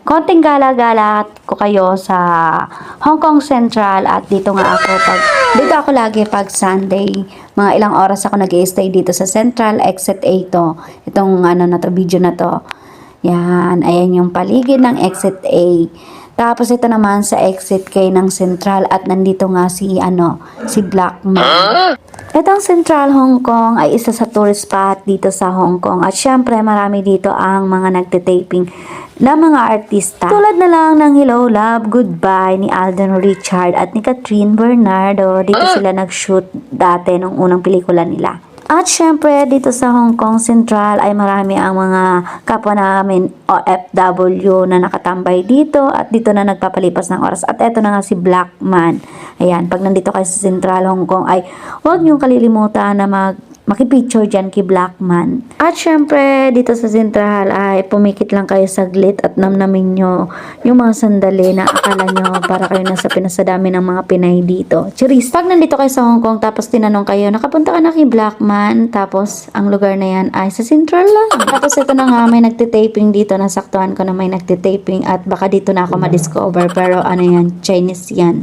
Konting gala-gala ko kayo sa Hong Kong Central at dito ako lagi pag Sunday. Mga ilang oras ako nag-i-stay dito sa Central, exit 8 to. Itong video na to. Yan, ayan yung paligid ng exit A. Tapos ito naman sa exit K ng Central at nandito nga si Blackman. Itong Central Hong Kong ay isa sa tourist spot dito sa Hong Kong at syempre marami dito ang mga nagtitaping na mga artista. Tulad na lang ng Hello Love, Goodbye ni Alden Richard at ni Catherine Bernardo. Dito sila nag-shoot dati nung unang pelikula nila. At syempre, dito sa Hong Kong Central ay marami ang mga kapwa namin OFW na nakatambay dito at dito na nagpapalipas ng oras. At eto na nga si Blackman. Ayan, pag nandito kayo sa Central Hong Kong ay huwag niyong kalilimutan na makipicture dyan kay Blackman. At syempre, dito sa Central ay pumikit lang kayo saglit at namnamin nyo yung mga sandali na akala nyo para kayo nasa pinasadami ng mga Pinay dito. Charis, pag nandito kayo sa Hong Kong tapos tinanong kayo, nakapunta ka na kay Blackman, tapos ang lugar na yan ay sa Central lang. Tapos ito na nga, may nagtitaping dito, nasaktuhan ko na may nagtitaping at baka dito na ako ma-discover pero ano yan, Chinese yan.